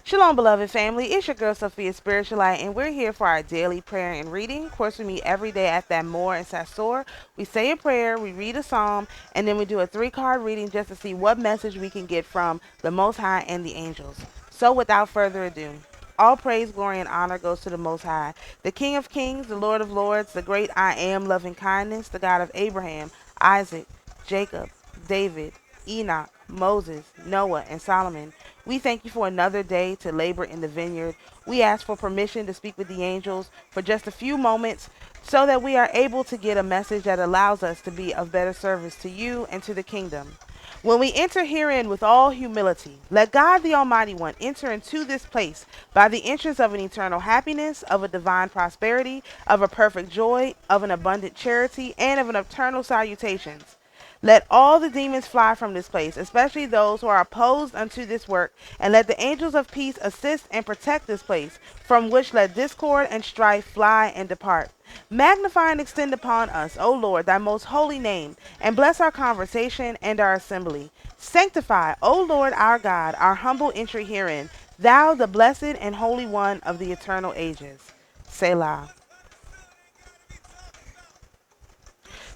Shalom, beloved family. It's your girl, Sophia Spiritualite, and we're here for our daily prayer and reading. Of course, we meet every day at that Moor in Sassur. We say a prayer, we read a psalm, and then we do a 3-card reading just to see what message we can get from the Most High and the angels. So, without further ado, all praise, glory, and honor goes to the Most High, the King of Kings, the Lord of Lords, the great I Am, loving kindness, the God of Abraham, Isaac, Jacob, David, Enoch, Moses, Noah, and Solomon. We thank you for another day to labor in the vineyard. We ask for permission to speak with the angels for just a few moments so that we are able to get a message that allows us to be of better service to you and to the kingdom. When we enter herein with all humility, let God the Almighty One enter into this place by the entrance of an eternal happiness, of a divine prosperity, of a perfect joy, of an abundant charity, and of an eternal salutations. Let all the demons fly from this place, especially those who are opposed unto this work, and let the angels of peace assist and protect this place, from which let discord and strife fly and depart. Magnify and extend upon us, O Lord, thy most holy name, and bless our conversation and our assembly. Sanctify, O Lord our God, our humble entry herein, thou the blessed and holy one of the eternal ages. Selah.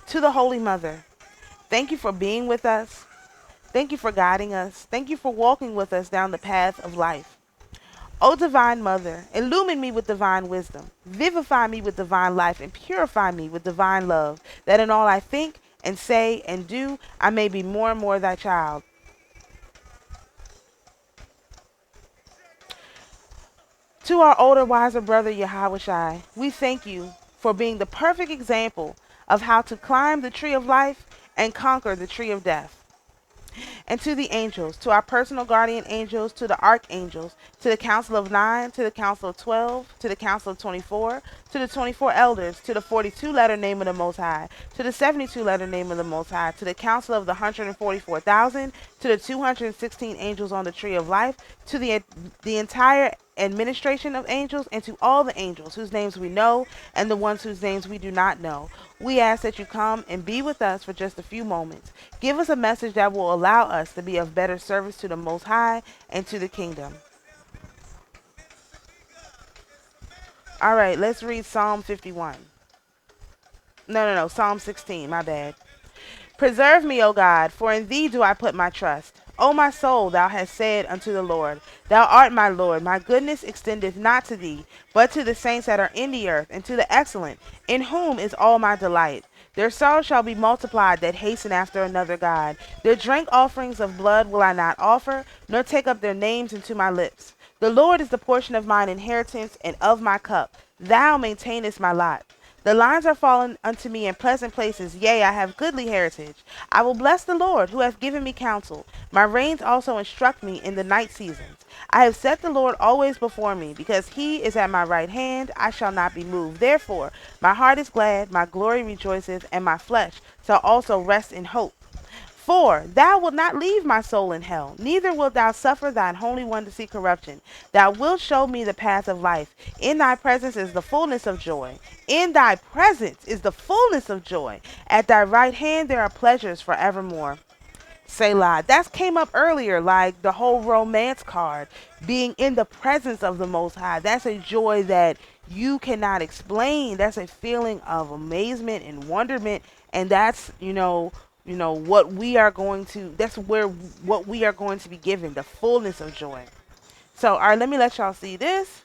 To the Holy Mother, thank you for being with us. Thank you for guiding us. Thank you for walking with us down the path of life. O Divine Mother, illumine me with divine wisdom. Vivify me with divine life and purify me with divine love, that in all I think and say and do, I may be more and more thy child. To our older, wiser brother Yahweh, we thank you for being the perfect example of how to climb the tree of life and conquer the tree of death. And to the angels, to our personal guardian angels, to the archangels, to the council of 9, to the council of 12, to the council of 24, to the 24 elders, to the 42-letter name of the Most High, to the 72-letter name of the Most High, to the council of the 144,000, to the 216 angels on the tree of life, to the entire administration of angels, and to all the angels whose names we know and the ones whose names we do not know. We ask that you come and be with us for just a few moments. Give us a message that will allow us to be of better service to the Most High and to the kingdom. All right, let's read Psalm 51. No, Psalm 16, my bad. Preserve me, O God, for in thee do I put my trust. O my soul, thou hast said unto the Lord, thou art my Lord. My goodness extendeth not to thee, but to the saints that are in the earth, and to the excellent, in whom is all my delight. Their sorrow shall be multiplied that hasten after another God. Their drink offerings of blood will I not offer, nor take up their names into my lips. The Lord is the portion of mine inheritance, and of my cup. Thou maintainest my lot. The lines are fallen unto me in pleasant places. Yea, I have goodly heritage. I will bless the Lord, who hath given me counsel. My reins also instruct me in the night seasons. I have set the Lord always before me, because he is at my right hand. I shall not be moved. Therefore, my heart is glad, my glory rejoiceth, and my flesh shall also rest in hope. For thou wilt not leave my soul in hell, neither wilt thou suffer thine Holy One to see corruption. Thou wilt show me the path of life. In thy presence is the fullness of joy. In thy presence is the fullness of joy. At thy right hand there are pleasures forevermore. Selah. That came up earlier, like the whole romance card, being in the presence of the Most High. That's a joy that you cannot explain. That's a feeling of amazement and wonderment, and that's, what we are going to, that's where what we are going to be given, the fullness of joy. So, all right, let me let y'all see this.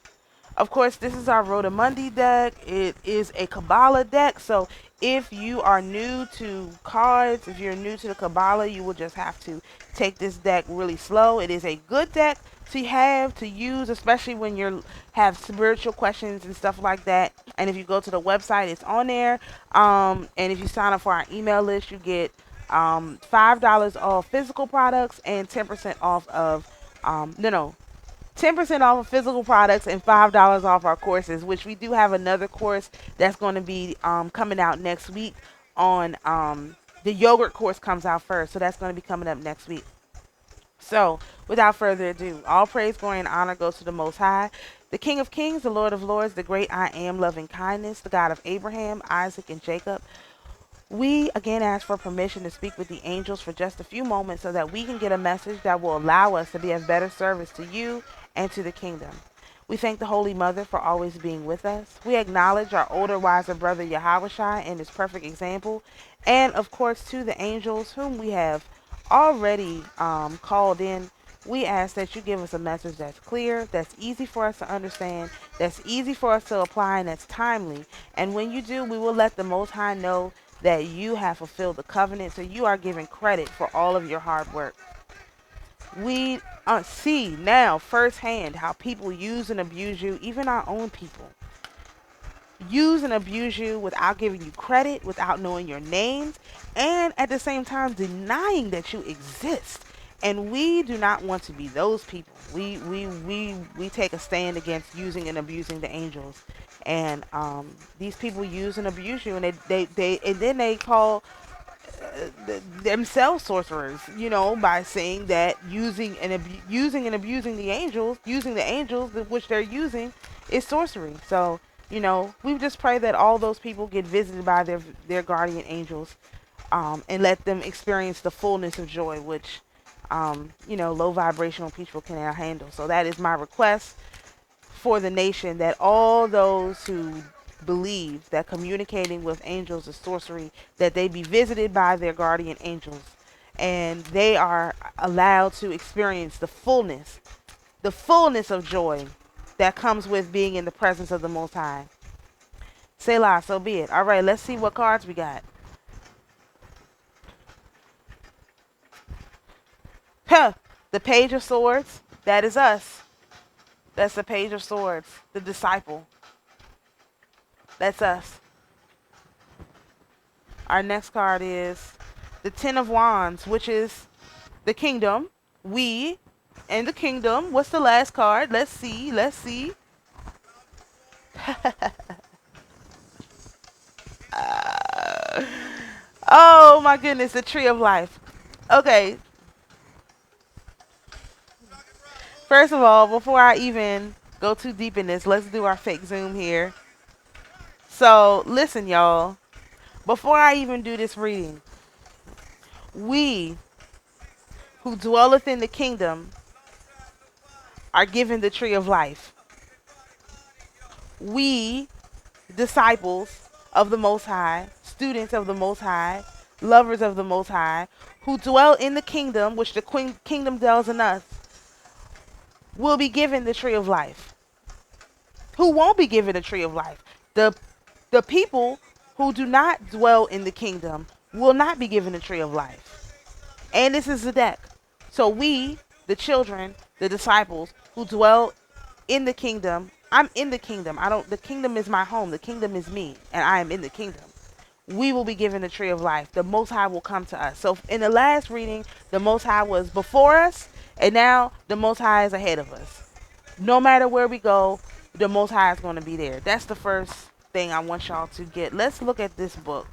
Of course, this is our Rota Mundi deck. It is a Kabbalah deck. So if you are new to cards, if you're new to the Kabbalah, you will just have to take this deck really slow. It is a good deck to have, to use, especially when you have spiritual questions and stuff like that. And if you go to the website, it's on there. And if you sign up for our email list, you get $5 off physical products and 10% off of 10% off of physical products and $5 off our courses, which we do have another course that's going to be coming out next week on the yogurt course comes out first. So that's going to be coming up next week. So without further ado, all praise, glory, and honor goes to the Most High, the King of Kings, the Lord of Lords, the great I Am, loving kindness, the God of Abraham, Isaac, and Jacob. We again ask for permission to speak with the angels for just a few moments so that we can get a message that will allow us to be of better service to you and to the kingdom. We thank the Holy Mother for always being with us. We acknowledge our older, wiser brother Yahushua and his perfect example. And of course, to the angels whom we have already called in, we ask that you give us a message that's clear, that's easy for us to understand, that's easy for us to apply, and that's timely. And when you do, we will let the Most High know that you have fulfilled the covenant, so you are given credit for all of your hard work. We see now firsthand how people use and abuse you, even our own people. Use and abuse you without giving you credit, without knowing your names, and at the same time denying that you exist. And we do not want to be those people. We take a stand against using and abusing the angels. And these people use and abuse you, and then they call themselves sorcerers, by saying that using and abusing the angels, using the angels which they're using, is sorcery. So, we just pray that all those people get visited by their guardian angels, and let them experience the fullness of joy, which, low vibrational people cannot handle. So that is my request for the nation, that all those who believe that communicating with angels is sorcery, that they be visited by their guardian angels, and they are allowed to experience the fullness of joy that comes with being in the presence of the Most High. Selah, so be it. All right, let's see what cards we got. The Page of Swords. That is us. That's the Page of Swords. The disciple. That's us. Our next card is the Ten of Wands, which is the kingdom. We and the kingdom. What's the last card? Let's see. Oh my goodness, the Tree of Life. Okay. First of all, before I even go too deep in this, let's do our fake zoom here. So, listen, y'all. Before I even do this reading, we who dwelleth in the kingdom are given the Tree of Life. We, disciples of the Most High, students of the Most High, lovers of the Most High, who dwell in the kingdom, which the kingdom dwells in us, will be given the Tree of Life. Who won't be given the Tree of Life? The people who do not dwell in the kingdom will not be given the Tree of Life. And this is the deck. So we, the children, the disciples who dwell in the kingdom, I'm in the kingdom. The kingdom is my home. The kingdom is me, and I am in the kingdom. We will be given the Tree of Life. The Most High will come to us. So in the last reading, the Most High was before us, and now the Most High is ahead of us. No matter where we go, the Most High is going to be there. That's the first thing I want y'all to get. Let's look at this book.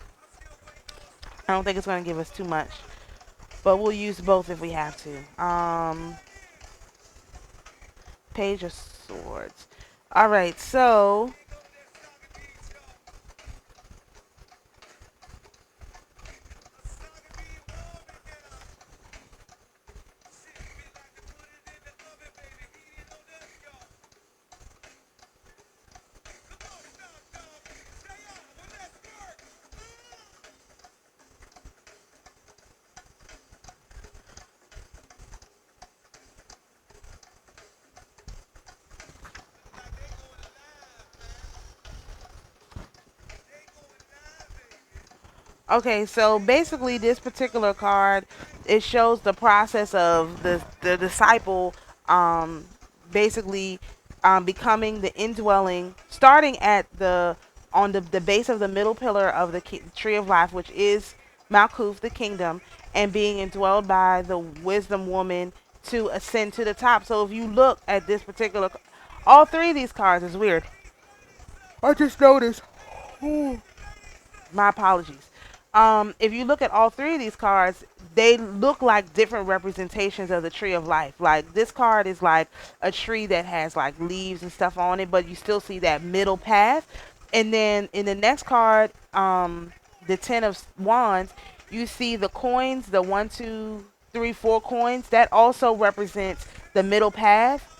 I don't think it's going to give us too much, but we'll use both if we have to. Page of Swords. All right, so okay, so basically this particular card, it shows the process of the disciple basically becoming the indwelling, starting at on the base of the middle pillar of the Tree of Life, which is Malkuth, the kingdom, and being indwelled by the wisdom woman to ascend to the top. So if you look at this particular, all three of these cards is weird. I just noticed. My apologies. If you look at all three of these cards, they look like different representations of the Tree of Life. Like this card is like a tree that has like leaves and stuff on it, but you still see that middle path. And then in the next card, the Ten of Wands, you see the coins, the 1, 2, 3, 4 coins. That also represents the middle path.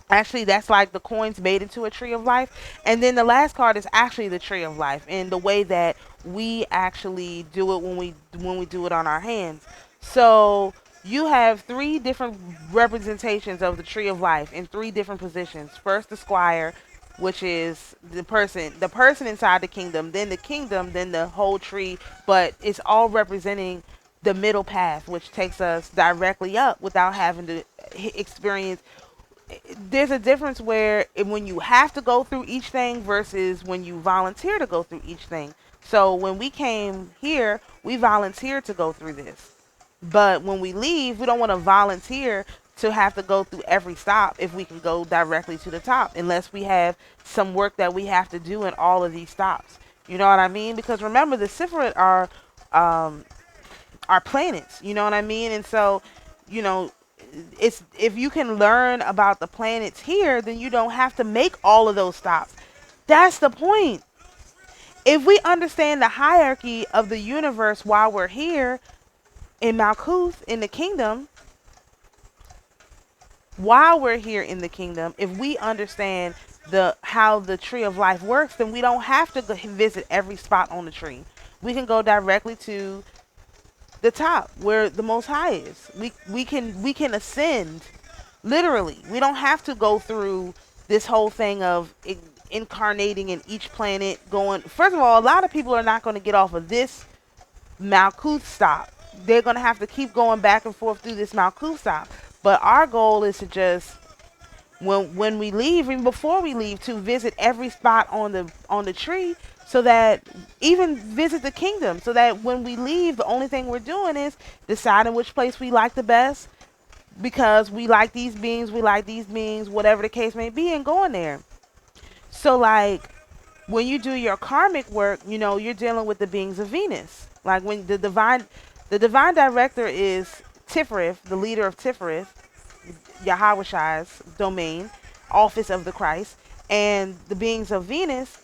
Actually, that's like the coins made into a tree of life. And then the last card is actually the tree of life in the way that we actually do it when we do it on our hands. So you have three different representations of the tree of life in three different positions. First, the squire, which is the person inside the kingdom, then the whole tree, but it's all representing the middle path, which takes us directly up without having to experience. There's a difference where when you have to go through each thing versus when you volunteer to go through each thing. So when we came here, we volunteered to go through this. But when we leave, we don't want to volunteer to have to go through every stop if we can go directly to the top, unless we have some work that we have to do in all of these stops. You know what I mean? Because remember, the Sifrit are planets. You know what I mean? And so, you know, it's if you can learn about the planets here, then you don't have to make all of those stops. That's the point. If we understand the hierarchy of the universe while we're here in Malkuth, in the kingdom, while we're here in the kingdom, if we understand how the tree of life works, then we don't have to go visit every spot on the tree. We can go directly to the top where the Most High is. We can ascend literally. We don't have to go through this whole thing of incarnating in each planet. Going, first of all, a lot of people are not going to get off of this Malkuth stop. They're going to have to keep going back and forth through this Malkuth stop. But our goal is to just when we leave, even before we leave, to visit every spot on the tree, so that even visit the kingdom, so that when we leave, the only thing we're doing is deciding which place we like the best, because we like these beings, whatever the case may be, and going there. So like when you do your karmic work, you know, you're dealing with the beings of Venus. Like when the divine director is Tifereth, the leader of Tifereth, Yahweh's domain, office of the Christ, and the beings of Venus,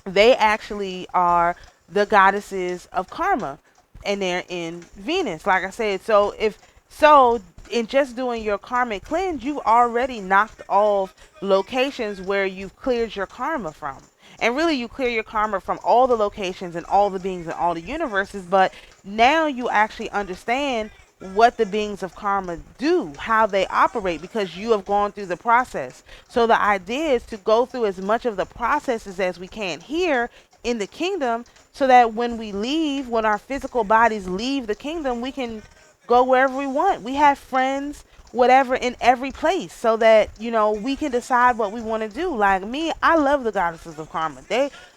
they actually are the goddesses of karma, and they're in Venus. Like I said, so in just doing your karmic cleanse, you've already knocked off locations where you've cleared your karma from. And really, you clear your karma from all the locations and all the beings and all the universes, but now you actually understand what the beings of karma do, how they operate, because you have gone through the process. So the idea is to go through as much of the processes as we can here in the kingdom, so that when we leave, when our physical bodies leave the kingdom, we can go wherever we want. We have friends, whatever, in every place, so that, you know, we can decide what we want to do. Like me, I love the goddesses of karma.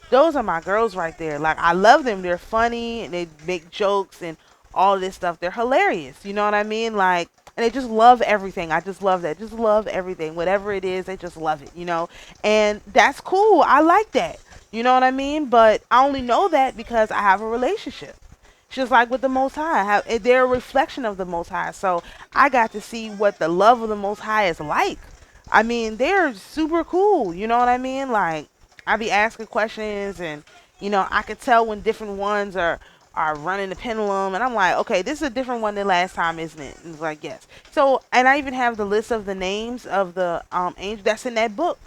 Those are my girls right there. Like, I love them. They're funny and they make jokes and all this stuff. They're hilarious. You know what I mean? Like, and they just love everything. I just love that. Just love everything. Whatever it is, they just love it, you know? And that's cool. I like that. You know what I mean? But I only know that because I have a relationship. Just like with the Most High. They're a reflection of the Most High. So I got to see what the love of the Most High is like. I mean, they're super cool. You know what I mean? Like, I be asking questions, and, you know, I could tell when different ones are running the pendulum, and I'm like, okay, this is a different one than last time, isn't it? And it's like, yes. So, and I even have the list of the names of the angels that's in that book,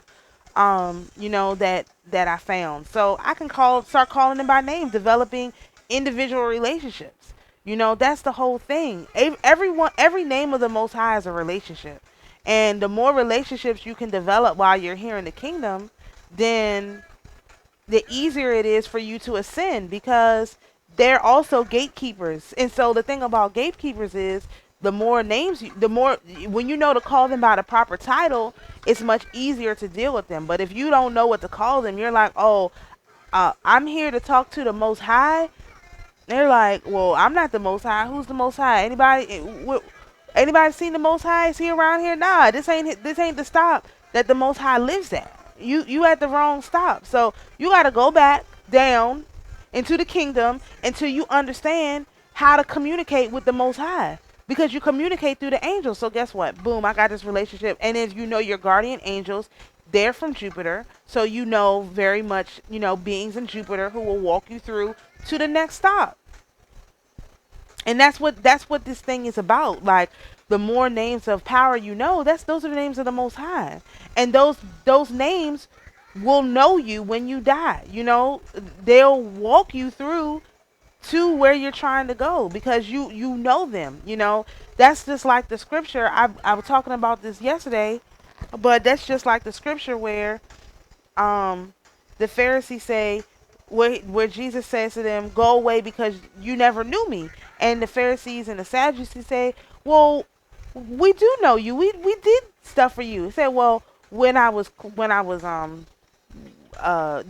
you know, that I found. So I can start calling them by name, developing individual relationships. You know, that's the whole thing. Every name of the Most High is a relationship. And the more relationships you can develop while you're here in the kingdom, then the easier it is for you to ascend, because they're also gatekeepers. And so the thing about gatekeepers is, the more names, the more, when you know to call them by the proper title, it's much easier to deal with them. But if you don't know what to call them, you're like, oh, I'm here to talk to the Most High. They're like, well, I'm not the Most High. Who's the Most High? Anybody seen the Most High? Is he around here? Nah, this ain't the stop that the Most High lives at. You at the wrong stop. So you got to go back down into the kingdom until you understand how to communicate with the Most High, because you communicate through the angels. So guess what? Boom, I got this relationship. And then you know your guardian angels, they're from Jupiter. So you know very much, you know, beings in Jupiter who will walk you through to the next stop. And that's what this thing is about. Like, the more names of power you know, those are the names of the Most High. And those names will know you when you die. You know, they'll walk you through to where you're trying to go because you know them. You know, that's just like the scripture. I was talking about this yesterday, but that's just like the scripture where um the Pharisees say, where Jesus says to them, go away because you never knew me. And the Pharisees and the Sadducees say, well, we do know you. We did stuff for you. He said, well, when I was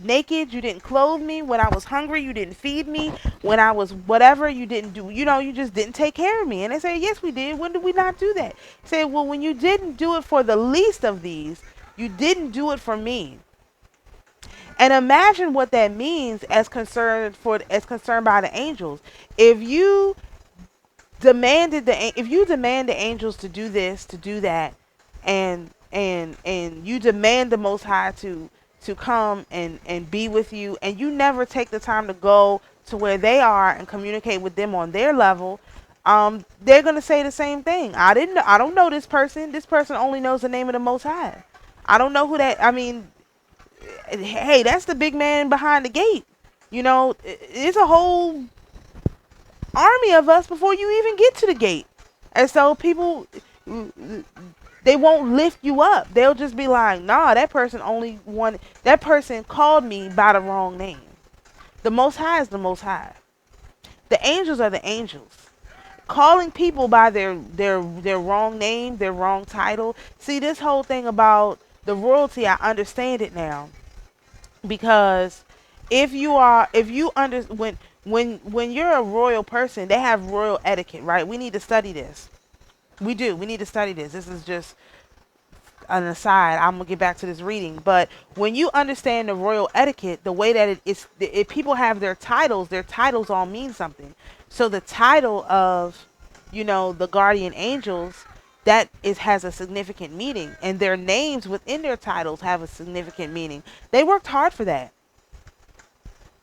naked, you didn't clothe me. When I was hungry, you didn't feed me. When I was whatever, you didn't do. You know, you just didn't take care of me. And they say, yes, we did. When did we not do that? Say, well, when you didn't do it for the least of these, you didn't do it for me. And imagine what that means as concerned by the angels. If you if you demand the angels to do this, to do that, and you demand the Most High to come and be with you, and you never take the time to go to where they are and communicate with them on their level, they're gonna say the same thing. I don't know this person. This person only knows the name of the Most High. I don't know who that. I mean, hey, that's the big man behind the gate. You know, it's a whole army of us before you even get to the gate. And so people, they won't lift you up. They'll just be like, nah, that person called me by the wrong name. The Most High is the Most High. The angels are the angels. Calling people by their wrong name, their wrong title. See, this whole thing about the royalty, I understand it now. Because when you're a royal person, they have royal etiquette, right? We need to study this. We need to study this. This is just an aside. I'm gonna get back to this reading, but when you understand the royal etiquette, the way that if people have their titles all mean something. So the title of, the guardian angels, has a significant meaning, and their names within their titles have a significant meaning. They worked hard for that.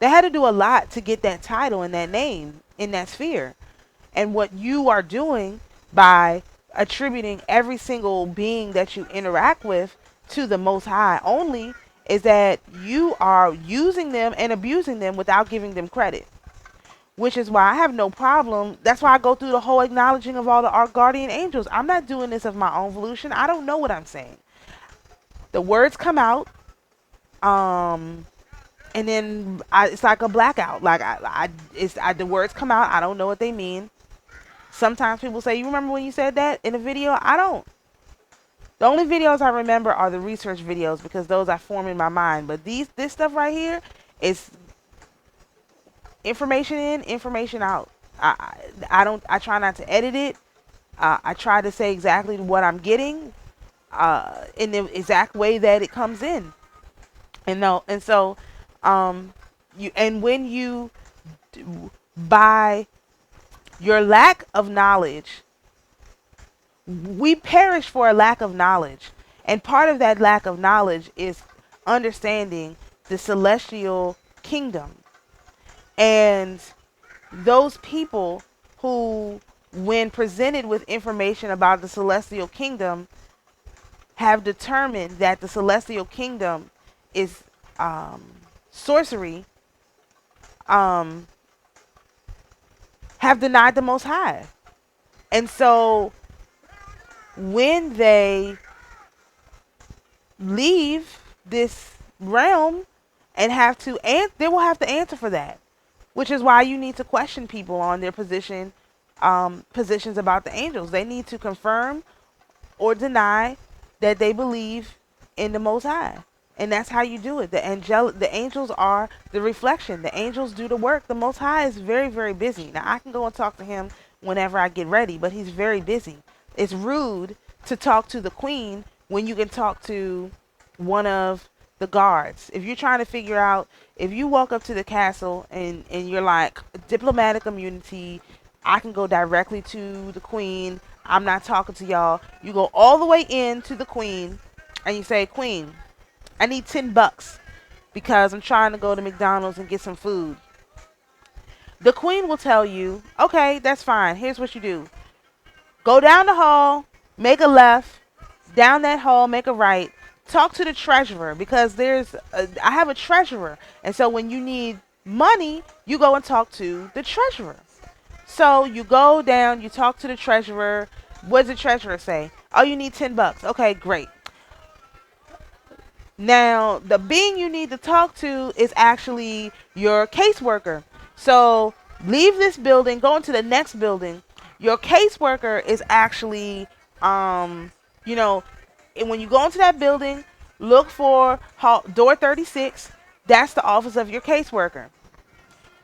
They had to do a lot to get that title and that name in that sphere. And what you are doing by attributing every single being that you interact with to the Most High only is that you are using them and abusing them without giving them credit. Which is why I have no problem. That's why I go through the whole acknowledging of all our guardian angels. I'm not doing this of my own volition. I don't know what I'm saying. The words come out, and then it's like a blackout. Like the words come out. I don't know what they mean. Sometimes people say, "You remember when you said that in a video?" I don't. The only videos I remember are the research videos because those I form in my mind. But this stuff right here is information in, information out. I try not to edit it. I try to say exactly what I'm getting in the exact way that it comes in. When you by your lack of knowledge, we perish for a lack of knowledge. And part of that lack of knowledge is understanding the celestial kingdom. And those people who, when presented with information about the celestial kingdom, have determined that the celestial kingdom is sorcery, have denied the Most High. And so when they leave this realm and they will have to answer for that. Which is why you need to question people on their positions about the angels. They need to confirm or deny that they believe in the Most High. And that's how you do it. The angels are the reflection. The angels do the work. The Most High is very, very busy. Now, I can go and talk to him whenever I get ready, but he's very busy. It's rude to talk to the queen when you can talk to one of the guards. If you're trying to figure out, if you walk up to the castle and you're like, diplomatic immunity, I can go directly to the queen, I'm not talking to y'all. You go all the way in to the queen and you say, Queen, I need $10 because I'm trying to go to McDonald's and get some food. The queen will tell you, okay, that's fine. Here's what you do. Go down the hall, make a left, down that hall, make a right. Talk to the treasurer because I have a treasurer. And so when you need money, you go and talk to the treasurer. So you go down, you talk to the treasurer. What does the treasurer say? Oh, you need $10. Okay, great. Now, the being you need to talk to is actually your caseworker. So leave this building, go into the next building. Your caseworker is actually, you know, and when you go into that building, look for door 36. That's the office of your caseworker.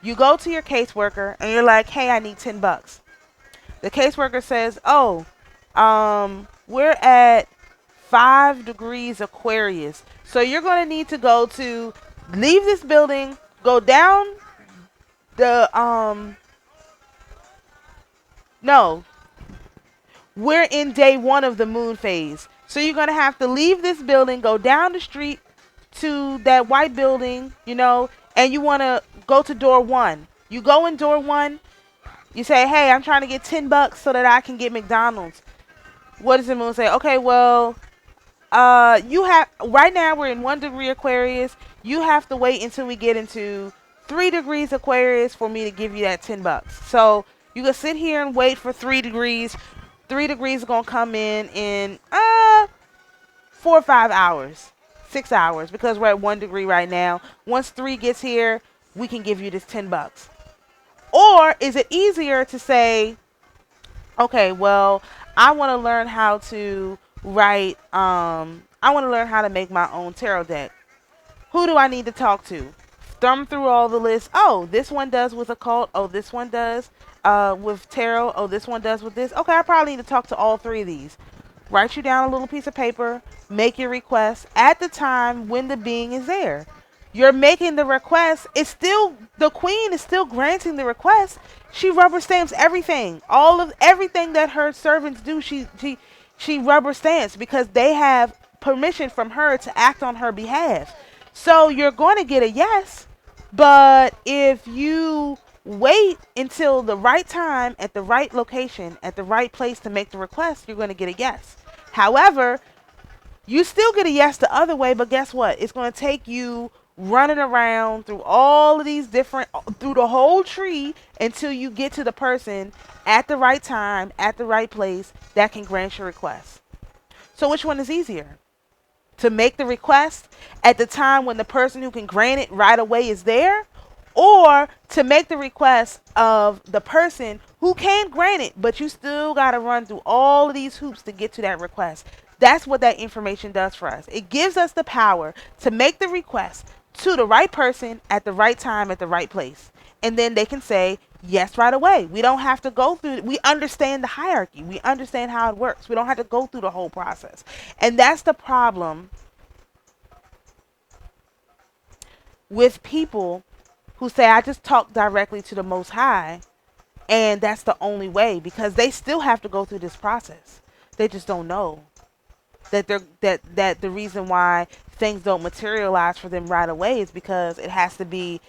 You go to your caseworker and you're like, hey, I need $10. The caseworker says, oh, we're at 5 degrees Aquarius. So you're going to need to leave this building, go down the, no, we're in day 1 of the moon phase. So you're going to have to leave this building, go down the street to that white building, and you want to go to door 1. You go in door 1. You say, hey, I'm trying to get $10 so that I can get McDonald's. What does the moon say? Okay, well, right now we're in 1 degree Aquarius. You have to wait until we get into 3 degrees Aquarius for me to give you that $10. So you can sit here and wait for 3 degrees. 3 degrees is going to come in 4 or 5 hours, 6 hours, because we're at 1 degree right now. Once 3 gets here, we can give you this $10. Or is it easier to say, okay, well, I want to learn how to write, I want to learn how to make my own tarot deck. Who do I need to talk to? Thumb through all the lists. Oh, this one does with occult. Oh, this one does with tarot. Oh, this one does with this. Okay, I probably need to talk to all 3 of these. Write you down a little piece of paper. Make your request at the time when the being is there. You're making the request. The queen is still granting the request. She rubber stamps everything. Everything that her servants do, she rubber stamps because they have permission from her to act on her behalf. So you're going to get a yes, but if you wait until the right time, at the right location, at the right place to make the request, you're going to get a yes. However, you still get a yes the other way, but guess what? It's going to take you running around through all of these through the whole tree until you get to the person at the right time, at the right place that can grant your request. So which one is easier? To make the request at the time when the person who can grant it right away is there, or to make the request of the person who can grant it, but you still got to run through all of these hoops to get to that request. That's what that information does for us. It gives us the power to make the request to the right person at the right time at the right place. And then they can say yes right away. We don't have to go through. We understand the hierarchy. We understand how it works. We don't have to go through the whole process. And that's the problem with people who say, I just talk directly to the Most High. And that's the only way, because they still have to go through this process. They just don't know that the reason why things don't materialize for them right away is because it has to be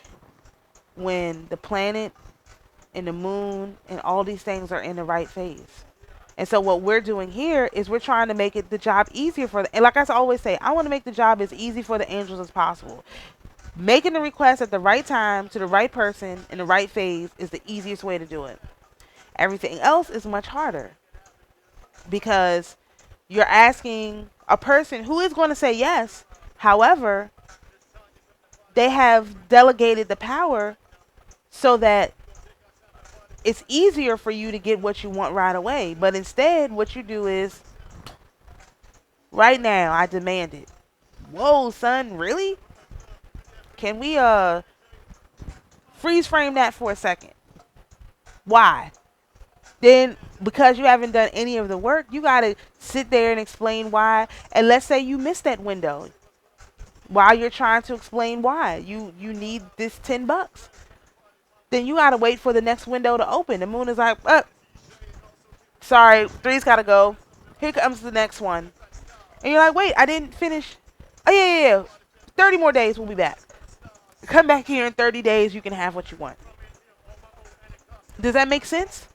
when the planet and the moon and all these things are in the right phase. And so what we're doing here is we're trying to make the job easier for them. And like I always say, I want to make the job as easy for the angels as possible. Making the request at the right time to the right person in the right phase is the easiest way to do it. Everything else is much harder because you're asking a person who is going to say yes. However, they have delegated the power so that it's easier for you to get what you want right away. But instead, what you do is, right now, I demand it. Whoa, son, really? Can we freeze frame that for a second? Why? Then, because you haven't done any of the work, you got to sit there and explain why. And let's say you missed that window. While you're trying to explain why you need this $10. Then you got to wait for the next window to open. The moon is like, oh, sorry, 3's got to go. Here comes the next one. And you're like, wait, I didn't finish. Oh, yeah. 30 more days, we'll be back. Come back here in 30 days, you can have what you want. Does that make sense?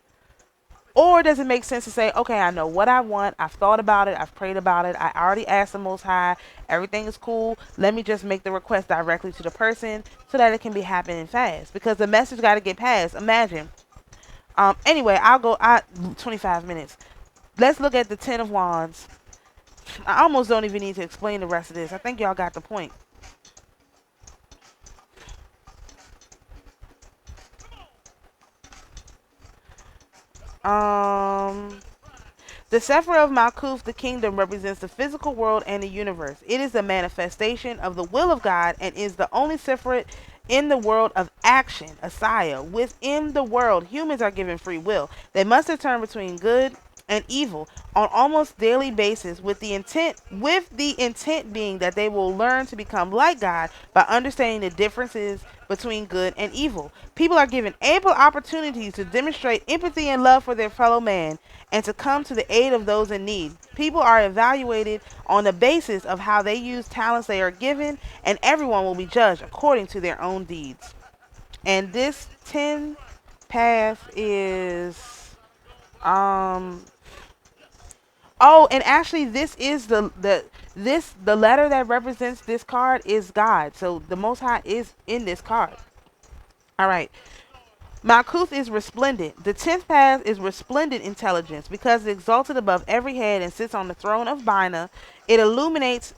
Or does it make sense to say, okay, I know what I want. I've thought about it. I've prayed about it. I already asked the Most High. Everything is cool. Let me just make the request directly to the person so that it can be happening fast. Because the message got to get passed. Imagine. Anyway, I'll go. 25 minutes. Let's look at the Ten of Wands. I almost don't even need to explain the rest of this. I think y'all got the point. The Sefer of Malkuth, the kingdom, represents the physical world and the universe. It is the manifestation of the will of God and is the only Sephirot in the world of action, Asaya. Within the world, humans are given free will. They must determine between good and evil on almost daily basis with the intent being that they will learn to become like God by understanding the differences between good and evil. People are given ample opportunities to demonstrate empathy and love for their fellow man and to come to the aid of those in need. People are evaluated on the basis of how they use talents they are given, and everyone will be judged according to their own deeds. And this 10 path is oh, and actually this is the letter that represents this card is God. So the Most High is in this card. All right. Malkuth is resplendent. The 10th path is resplendent intelligence because it exalted above every head and sits on the throne of Bina. It illuminates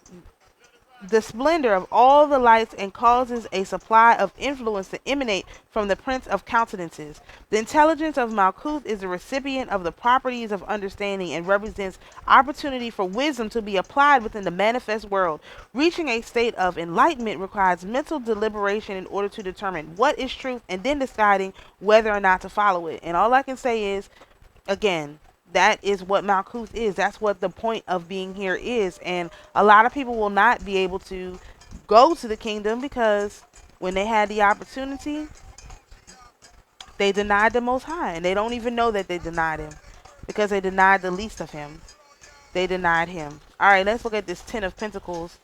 the splendor of all the lights and causes a supply of influence to emanate from the Prince of Countenances. The intelligence of Malkuth is the recipient of the properties of understanding and represents opportunity for wisdom to be applied within the manifest world. Reaching a state of enlightenment requires mental deliberation in order to determine what is truth and then deciding whether or not to follow it. And all I can say is, again, that is what Malkuth is. That's what the point of being here is. And a lot of people will not be able to go to the kingdom because when they had the opportunity, they denied the Most High. And they don't even know that they denied him because they denied the least of him. They denied him. All right, let's look at this 10 of Pentacles.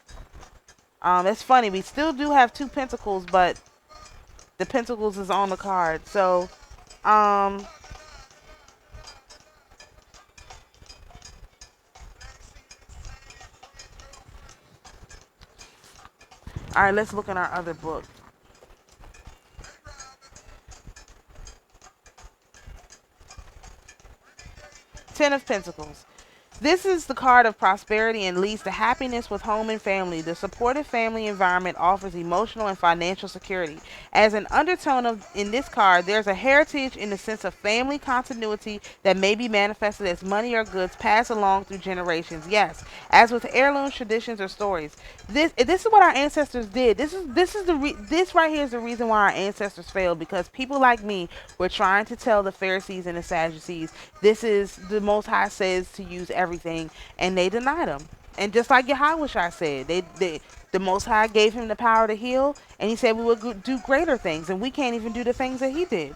It's funny. We still do have 2 Pentacles, but the Pentacles is on the card. So, all right, let's look in our other book. 10 of Pentacles. This is the card of prosperity and leads to happiness with home and family. The supportive family environment offers emotional and financial security. As an undertone in this card, there's a heritage in the sense of family continuity that may be manifested as money or goods passed along through generations. Yes, as with heirlooms, traditions, or stories. This is what our ancestors did. This right here is the reason why our ancestors failed, because people like me were trying to tell the Pharisees and the Sadducees, this is the Most High says to use everything, and they denied him. And just like Yahushua said, the Most High gave him the power to heal, and he said we would do greater things, and we can't even do the things that he did.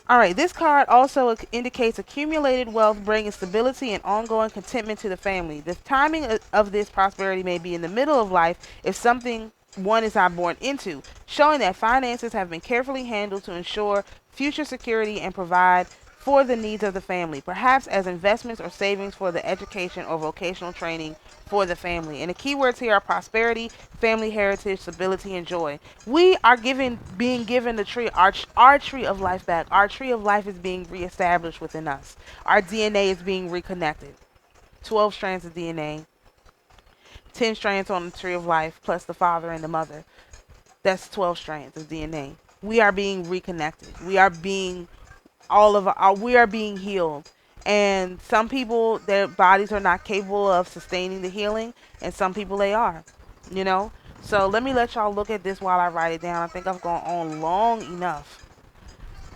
All right, this card also indicates accumulated wealth bringing stability and ongoing contentment to the family. The timing of this prosperity may be in the middle of life if something one is not born into, showing that finances have been carefully handled to ensure future security and provide for the needs of the family, perhaps as investments or savings for the education or vocational training for the family. And the key words here are prosperity, family heritage, stability, and joy. We are being given the tree, our tree of life back. Our tree of life is being reestablished within us. Our DNA is being reconnected. 12 strands of DNA, 10 strands on the tree of life, plus the father and the mother. That's 12 strands of DNA. We are being reconnected. We are being we are being healed, and some people, their bodies are not capable of sustaining the healing, and some people they are, you know. So let me let y'all look at this while I write it down. I think I've gone on long enough.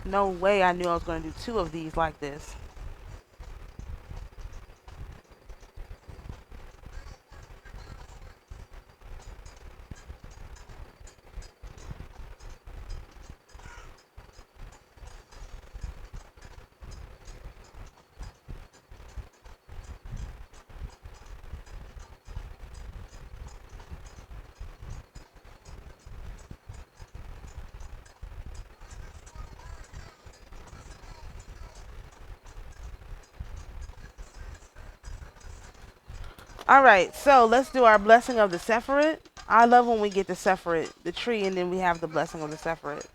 No way I knew I was going to do 2 of these like this. All right, so let's do our blessing of the Sephirot. I love when we get the Sephirot, the tree, and then we have the blessing of the Sephirot.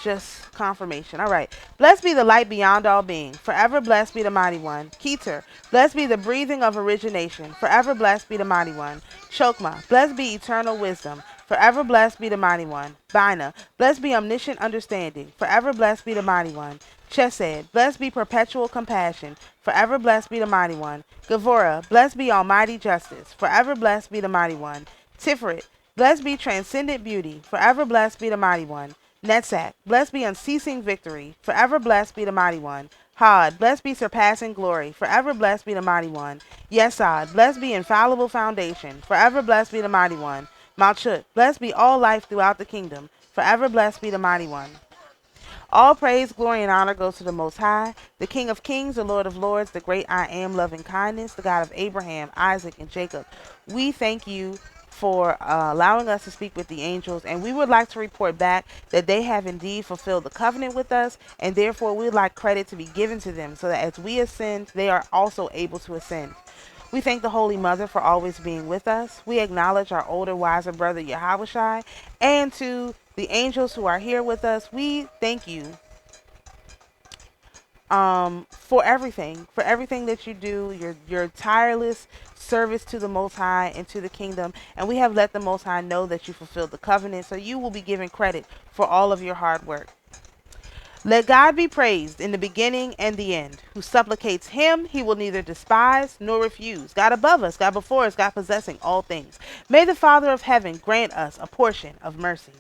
Just confirmation. All right. Blessed be the light beyond all being. Forever blessed be the mighty one. Keter. Blessed be the breathing of origination. Forever blessed be the mighty one. Chokma. Blessed be eternal wisdom. Forever blessed be the mighty one. Bina. Blessed be omniscient understanding. Forever blessed be the mighty one. Chesed. Blessed be perpetual compassion. Forever blessed be the mighty one. Gavora. Blessed be almighty justice. Forever blessed be the mighty one. Tiferet. Blessed be transcendent beauty. Forever blessed be the mighty one. Netzach, blessed be unceasing victory, forever blessed be the mighty one. Had, blessed be surpassing glory, forever blessed be the mighty one. Yesod, blessed be infallible foundation, forever blessed be the mighty one. Malchut, blessed be all life throughout the kingdom, forever blessed be the mighty one. All praise, glory, and honor goes to the Most High, the King of kings, the Lord of lords, the great I am, loving kindness, the God of Abraham, Isaac, and Jacob. We thank you for allowing us to speak with the angels, and we would like to report back that they have indeed fulfilled the covenant with us, and therefore we would like credit to be given to them so that as we ascend, they are also able to ascend. We thank the Holy Mother for always being with us. We acknowledge our older, wiser brother Yahushai, and to the angels who are here with us, we thank you for everything that you do, your tireless service to the Most High and to the kingdom. And we have let the Most High know that you fulfilled the covenant, so you will be given credit for all of your hard work. Let God be praised in the beginning and the end. Who supplicates him, he will neither despise nor refuse. God above us, God before us, God possessing all things. May the Father of heaven grant us a portion of mercy.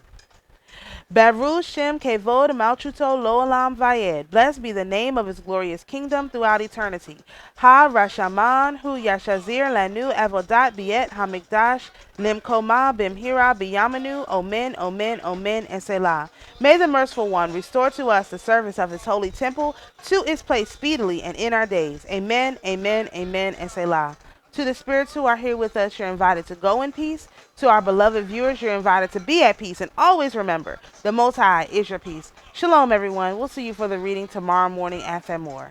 Baruch Shem Kevod Malchuto Lo Olam Vayed. Blessed be the name of his glorious kingdom throughout eternity. Ha Rashaman Hu Yashazir Lanu Avodat Biet Hamikdash Limkoma Bimhira Biyamanu Omen Omen Omen and Selah. May the merciful one restore to us the service of his holy temple to its place speedily and in our days. Amen, amen, amen, and Selah. To the spirits who are here with us, you're invited to go in peace. To our beloved viewers, you're invited to be at peace. And always remember, the Most High is your peace. Shalom, everyone. We'll see you for the reading tomorrow morning at Famor.